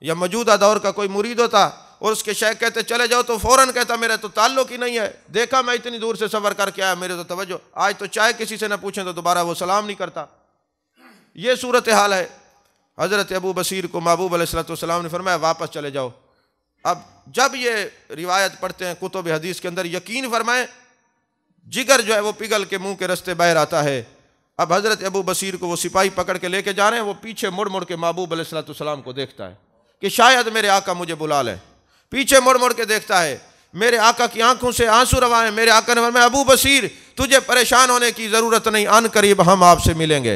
या मौजूदा दौर का कोई मुरीद होता और उसके शेख कहते चले जाओ, तो फ़ौरन कहता मेरा तो ताल्लुक ही नहीं है, देखा मैं इतनी दूर से सफ़र करके आया, मेरे तो तवज्जो। आज तो चाहे किसी से न पूछें तो दोबारा वो सलाम नहीं करता। ये सूरत हाल है। हज़रत अबू बसीर को महबूब अलैहिस्सलातु वस्सलाम ने फरमाया, वापस चले जाओ। अब जब ये रिवायत पढ़ते हैं कुतुब हदीस के अंदर, यकीन फरमाएं जिगर जो है वो पिघल के मुंह के रास्ते बाहर आता है। अब हज़रत अबू बसीर को वो सिपाही पकड़ के लेके जा रहे हैं, वो पीछे मुड़ मुड़ के महबूब अलैहिस्सलातु वस्सलाम को देखता है कि शायद मेरे आका मुझे बुला लें। पीछे मुड़ मुड़ के देखता है, मेरे आका की आंखों से आंसू रवा है। मेरे आका ने फरमाया, अबू बसीर तुझे परेशान होने की ज़रूरत नहीं, अन करीब हम आपसे मिलेंगे।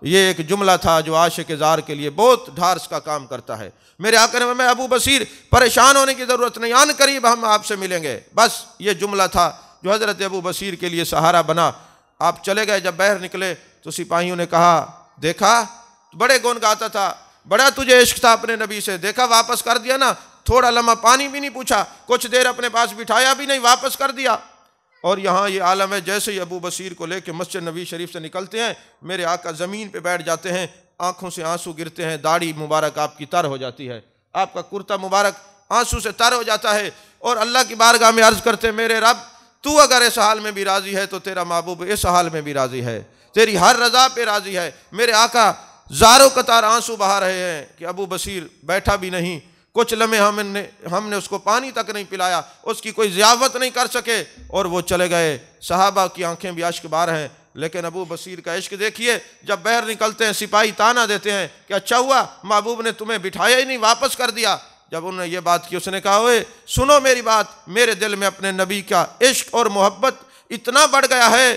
ये एक जुमला था जो आशिक ज़ार के लिए बहुत ढार्स का काम करता है। मेरे आका ने फरमाया, अबू बसीर परेशान होने की ज़रूरत नहीं, अन करीब हम आपसे मिलेंगे। बस ये जुमला था जो हज़रत अबू बसीर के लिए सहारा बना। आप चले गए। जब बाहर निकले तो सिपाहियों ने कहा देखा बड़े गुण गाता था, बड़ा तुझे इश्क था अपने नबी से, देखा वापस कर दिया ना, थोड़ा लम्हा पानी भी नहीं पूछा, कुछ देर अपने पास बिठाया भी नहीं, वापस कर दिया। और यहाँ ये आलम है, जैसे ही अबू बसीर को लेके मस्जिद नबी शरीफ से निकलते हैं, मेरे आका ज़मीन पे बैठ जाते हैं, आंखों से आंसू गिरते हैं, दाढ़ी मुबारक आपकी तर हो जाती है, आपका कुर्ता मुबारक आंसू से तर हो जाता है, और अल्लाह की बारगाह में अर्ज़ करते हैं, मेरे रब तू अगर इस हाल में भी राज़ी है तो तेरा महबूब इस हाल में भी राज़ी है, तेरी हर रज़ा पे राज़ी है। मेरे आका ज़ारों कतार आंसू बहा रहे हैं कि अबू बसीर बैठा भी नहीं, कुछ लम्हे हमने उसको पानी तक नहीं पिलाया, उसकी कोई ज़ियाफ़त नहीं कर सके, और वो चले गए। सहाबा की आंखें भी अश्क बार हैं, लेकिन अबू बसीर का इश्क देखिए, जब बाहर निकलते हैं सिपाही ताना देते हैं कि अच्छा हुआ महबूब ने तुम्हें बिठाया ही नहीं, वापस कर दिया। जब उन्होंने ये बात की, उसने कहा ओए सुनो मेरी बात, मेरे दिल में अपने नबी का इश्क और मोहब्बत इतना बढ़ गया है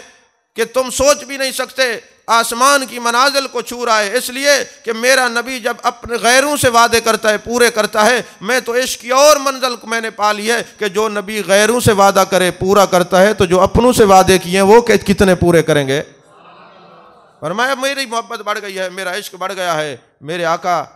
कि तुम सोच भी नहीं सकते, आसमान की मनाजिल को छू रहा है, इसलिए कि मेरा नबी जब अपने गैरों से वादे करता है पूरे करता है, मैं तो इश्क की और मंजिल को मैंने पा ली है कि जो नबी गैरों से वादा करे पूरा करता है, तो जो अपनों से वादे किए वो कितने पूरे करेंगे। फरमाया मेरी मोहब्बत बढ़ गई है, मेरा इश्क बढ़ गया है, मेरे आका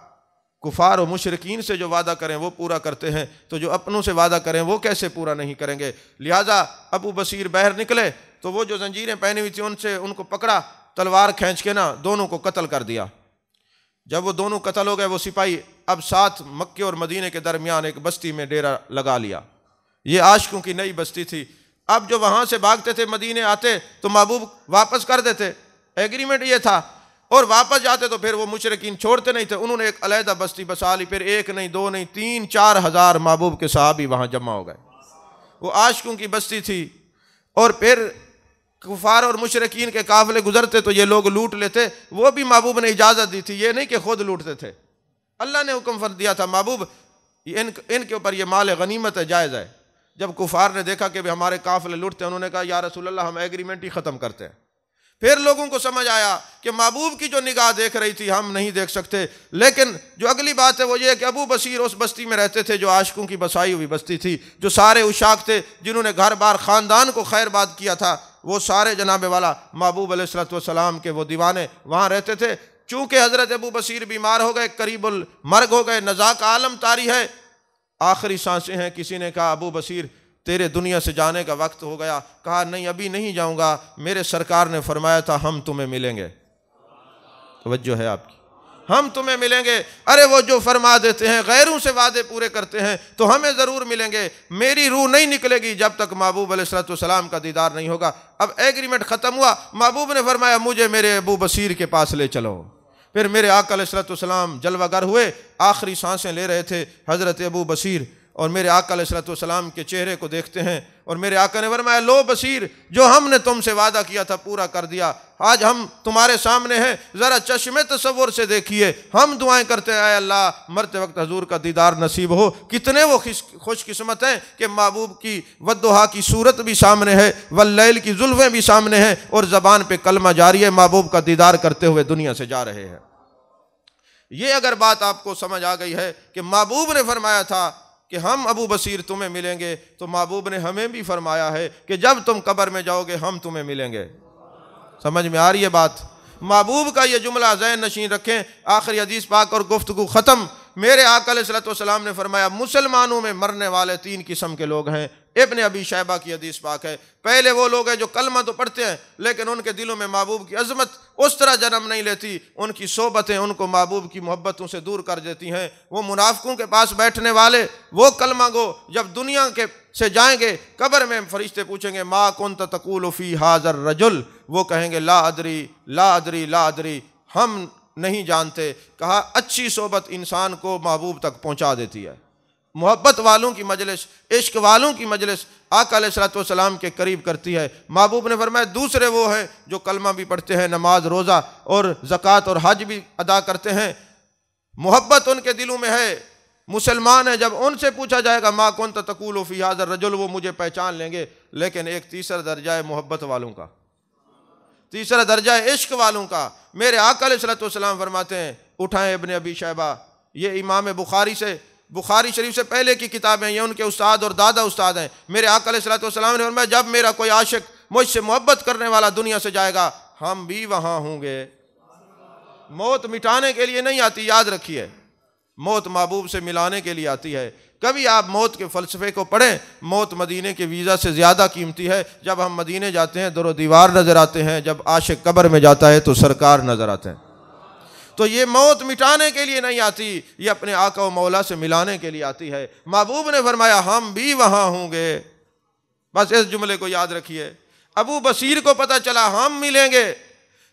कुफार और मुशरिकीन से जो वादा करें वो पूरा करते हैं, तो जो अपनों से वादा करें वो कैसे पूरा नहीं करेंगे। लिहाजा अबू बसीर बाहर निकले तो वो जो जंजीरें पहनी हुई थी उनसे उनको पकड़ा, तलवार खींच के ना दोनों को कत्ल कर दिया। जब वो दोनों कत्ल हो गए, वो सिपाही अब साथ मक्के और मदीने के दरमियान एक बस्ती में डेरा लगा लिया। ये आशिकों की नई बस्ती थी। अब जो वहाँ से भागते थे मदीने आते तो महबूब वापस कर देते, एग्रीमेंट ये था, और वापस जाते तो फिर वो मुशरिकीन छोड़ते नहीं थे। उन्होंने एक अलहदा बस्ती बसा ली, फिर एक नहीं दो नहीं 3-4 हज़ार महबूब के सहाबी वहाँ जमा हो गए। वो आशिकों की बस्ती थी, और फिर कुफार और मुशरिकीन के काफिले गुजरते तो ये लोग लूट लेते, वो भी महबूब ने इजाज़त दी थी, ये नहीं कि खुद लूटते थे। अल्लाह ने हुक्म फर दिया था महबूब इनके ऊपर ये माल गनीमत है, जायज़ है। जब कुफार ने देखा कि हमारे काफिले लूटते हैं, उन्होंने कहा या रसूल अल्लाह हम एग्रीमेंट ही ख़त्म करते हैं। फिर लोगों को समझ आया कि महबूब की जो निगाह देख रही थी हम नहीं देख सकते। लेकिन जो अगली बात है वो ये कि अबू बसीर उस बस्ती में रहते थे जो आशिकों की बसाई हुई बस्ती थी, जो सारे उशाक थे जिन्होंने घर बार ख़ानदान को खैरबाद किया था, वो सारे जनाबे वाला महबूब अलैहिस्सलाम के वो दीवाने वहाँ रहते थे। चूँकि हज़रत अबू बसीर बीमार हो गए, करीबुल मर्ग हो गए, नज़ा का आलम तारी है, आखिरी सांसें हैं, किसी ने कहा अबू बसीर तेरे दुनिया से जाने का वक्त हो गया। कहा नहीं अभी नहीं जाऊंगा, मेरे सरकार ने फरमाया था हम तुम्हें मिलेंगे। तवज्जो है आपकी, हम तुम्हें मिलेंगे। अरे वो जो फरमा देते हैं गैरों से वादे पूरे करते हैं तो हमें ज़रूर मिलेंगे। मेरी रूह नहीं निकलेगी जब तक महबूब अलैहिस्सलाम का दीदार नहीं होगा। अब एग्रीमेंट ख़त्म हुआ, महबूब ने फरमाया मुझे मेरे अबू बसीर के पास ले चलो। फिर मेरे आका अलैहिस्सलाम जलवागर हुए, आखिरी सांसें ले रहे थे हज़रत अबू बसीर, और मेरे आका अलैहिस्सलाम के चेहरे को देखते हैं, और मेरे आका ने फरमाया लो बसीर, जो हमने तुमसे वादा किया था पूरा कर दिया। आज हम तुम्हारे सामने हैं, ज़रा चश्मे तसव्वुर से देखिए, हम दुआएं करते आए अल्लाह मरते वक्त हजूर का दीदार नसीब हो। कितने वो खुशकिस्मत हैं कि महबूब की वद्दुहा की सूरत भी सामने है, वल्लैल की जुल्फ़ें भी सामने हैं, और ज़बान पे कलमा जारी है, महबूब का दीदार करते हुए दुनिया से जा रहे हैं। ये अगर बात आपको समझ आ गई है कि महबूब ने फरमाया था कि हम अबू बसीर तुम्हें मिलेंगे, तो महबूब ने हमें भी फरमाया है कि जब तुम कब्र में जाओगे हम तुम्हें मिलेंगे। समझ में आ रही है बात? महबूब का ये जुमला ज़हन नशीन रखें। आखिरी हदीस पाक और गुफ्तगू ख़त्म। मेरे आका अलैहिस्सलाम ने फरमाया मुसलमानों में मरने वाले 3 किस्म के लोग हैं। इब्न अबी शैबा की हदीस पाक है। पहले वो लोग हैं जो कलमा तो पढ़ते हैं लेकिन उनके दिलों में महबूब की अज़मत उस तरह जन्म नहीं लेती, उनकी सोबतें उनको महबूब की मोहब्बतों से दूर कर देती हैं। वो मुनाफिकों के पास बैठने वाले, वो कलमा गो जब दुनिया के से जाएंगे, कब्र में फरिश्ते पूछेंगे मा कुन्त तक़ूलु फ़ी हाज़र रजुल, वो कहेंगे ला अदरी ला अदरी ला अदरी, हम नहीं जानते। कहा अच्छी सोबत इंसान को महबूब तक पहुँचा देती है। मोहब्बत वालों की मजलिस, इश्क वालों की मजलिस आका अलैहिस्सलाम के करीब करती है। महबूब ने फरमाया दूसरे वो हैं जो कलमा भी पढ़ते हैं, नमाज रोज़ा और ज़कात और हज भी अदा करते हैं, मोहब्बत उनके दिलों में है, मुसलमान है। जब उनसे पूछा जाएगा मा कुन्त तक़ूलु फ़ी हाज़र रजुल, वो मुझे पहचान लेंगे। लेकिन एक तीसरा दर्जा है मोहब्बत वालों का, तीसरा दर्जा है इश्क वालों का। मेरे आका अलैहिस्सलाम फरमाते हैं, उठाएं इब्न अबी शैबा, ये इमाम बुखारी शरीफ से पहले की किताबें, ये उनके उस्ताद और दादा उस्ताद हैं। मेरे आका अलैहिस्सलाम ने फरमाया जब मेरा कोई आशिक मुझसे मोहब्बत करने वाला दुनिया से जाएगा हम भी वहाँ होंगे। मौत मिटाने के लिए नहीं आती, याद रखिए, मौत महबूब से मिलाने के लिए आती है। कभी आप मौत के फ़लसफ़े को पढ़ें, मौत मदीने के वीज़ा से ज़्यादा कीमती है। जब हम मदीने जाते हैं दरो दीवार नज़र आते हैं, जब आशिक कब्र में जाता है तो सरकार नज़र आते हैं। तो ये मौत मिटाने के लिए नहीं आती, ये अपने आका व मौला से मिलाने के लिए आती है। महबूब ने फरमाया हम भी वहाँ होंगे। बस इस जुमले को याद रखिए। अबू बसीर को पता चला हम मिलेंगे,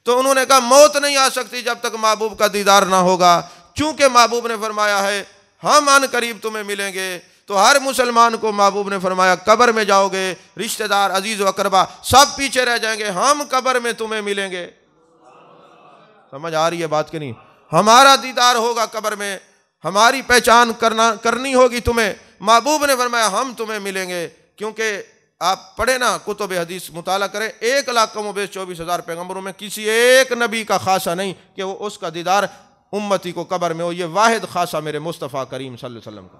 तो उन्होंने कहा मौत नहीं आ सकती जब तक महबूब का दीदार ना होगा। चूंकि महबूब ने फरमाया है हम अन करीब तुम्हें मिलेंगे, तो हर मुसलमान को महबूब ने फरमाया कब्र में जाओगे, रिश्तेदार अजीज़ व अकरबा सब पीछे रह जाएंगे, हम कब्र में तुम्हें मिलेंगे। समझ आ रही है बात कि नहीं? हमारा दीदार होगा कब्र में, हमारी पहचान करनी होगी तुम्हें। महबूब ने फरमाया हम तुम्हें मिलेंगे। क्योंकि आप पढ़े ना, कुतुब हदीस मुताला करें, 1,00,000 कम बेश 24,000 पैगम्बरों में किसी एक नबी का खासा नहीं कि वो उसका दीदार उम्मती को कब्र में हो। ये वाहिद खासा मेरे मुस्तफ़ा करीम सल्लल्लाहु अलैहि वसल्लम का,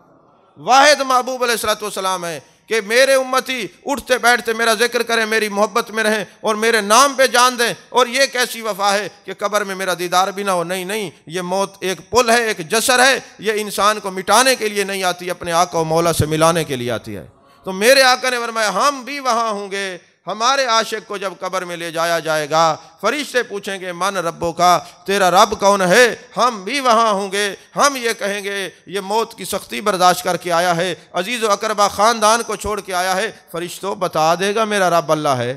वाहिद महबूब अलैहिस्सलातु वस्सलाम है कि मेरे उम्मती उठते बैठते मेरा जिक्र करें, मेरी मोहब्बत में रहें और मेरे नाम पे जान दें। और ये कैसी वफा है कि कब्र में मेरा दीदार भी ना हो। नहीं नहीं, ये मौत एक पुल है, एक जसर है। ये इंसान को मिटाने के लिए नहीं आती, अपने आका व मौला से मिलाने के लिए आती है। तो मेरे आका ने फरमाया हम भी वहाँ होंगे। हमारे आशिक को जब कब्र में ले जाया जाएगा, फरिश्ते पूछेंगे मन रब्बो का, तेरा रब कौन है? हम भी वहाँ होंगे। हम ये कहेंगे ये मौत की सख्ती बर्दाश्त करके आया है, अजीज़ व अकरबा ख़ानदान को छोड़ के आया है। फरिश्तों बता देगा मेरा रब अल्लाह है।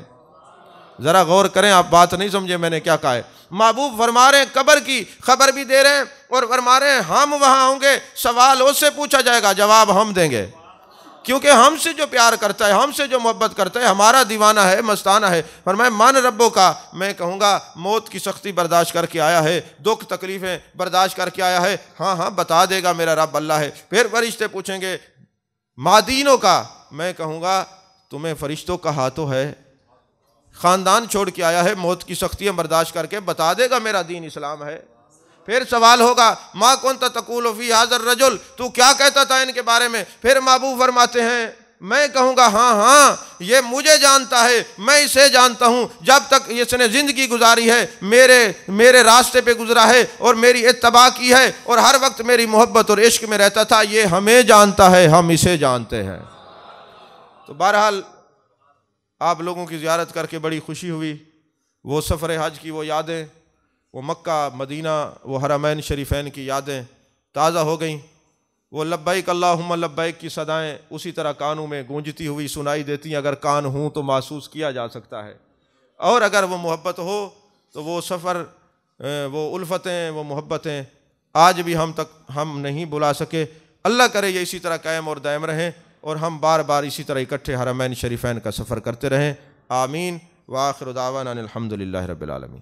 ज़रा गौर करें, आप बात नहीं समझे मैंने क्या कहा है। महबूब फरमा रहे हैं कब्र की खबर भी दे रहे हैं और फरमा रहे हैं हम वहाँ होंगे। सवाल उससे पूछा जाएगा, जवाब हम देंगे, क्योंकि हमसे जो प्यार करता है, हमसे जो मोहब्बत करता है, हमारा दीवाना है, मस्ताना है। फरमाया मन रब्बों का, मैं कहूँगा मौत की सख्ती बर्दाश्त करके आया है, दुख तकलीफ़ें बर्दाश्त करके आया है। हाँ हाँ बता देगा मेरा रब अल्लाह है। फिर फरिश्ते पूछेंगे मादीनों का, मैं कहूँगा तुम्हें फरिश्तों का हाथों है, ख़ानदान छोड़ के आया है, मौत की सख्तियाँ बर्दाश्त करके, बता देगा मेरा दीन इस्लाम है। फिर सवाल होगा माँ कौन तक़ूलु फ़ी हाज़र रजुल, तू क्या कहता था इनके बारे में? फिर महबूब फरमाते हैं मैं कहूँगा हाँ हाँ ये मुझे जानता है, मैं इसे जानता हूँ। जब तक इसने ज़िंदगी गुजारी है मेरे रास्ते पे गुजरा है और मेरी इत्तबा की है और हर वक्त मेरी मोहब्बत और इश्क में रहता था। ये हमें जानता है, हम इसे जानते हैं। तो बहरहाल आप लोगों की ज़ियारत करके बड़ी खुशी हुई। वो सफ़र हज की वो यादें, वो मक्का मदीना, वो हरमैन शरीफैन की यादें ताज़ा हो गईं। वो लब्बैक अल्लाहुम्मा लब्बैक की सदाएं उसी तरह कानों में गूंजती हुई सुनाई देती हैं। अगर कान हों तो महसूस किया जा सकता है, और अगर वो मोहब्बत हो तो वो सफ़र, वो उल्फतें, वो मोहब्बतें आज भी हम नहीं बुला सके। अल्लाह करे ये इसी तरह कायम और दायम रहें और हम बार बार इसी तरह इकट्ठे हरमैन शरीफैन का सफ़र करते रहें। आमीन। व आखिर दावाना अनिल हम्दुलिल्लाहि रब्बिल आलमीन।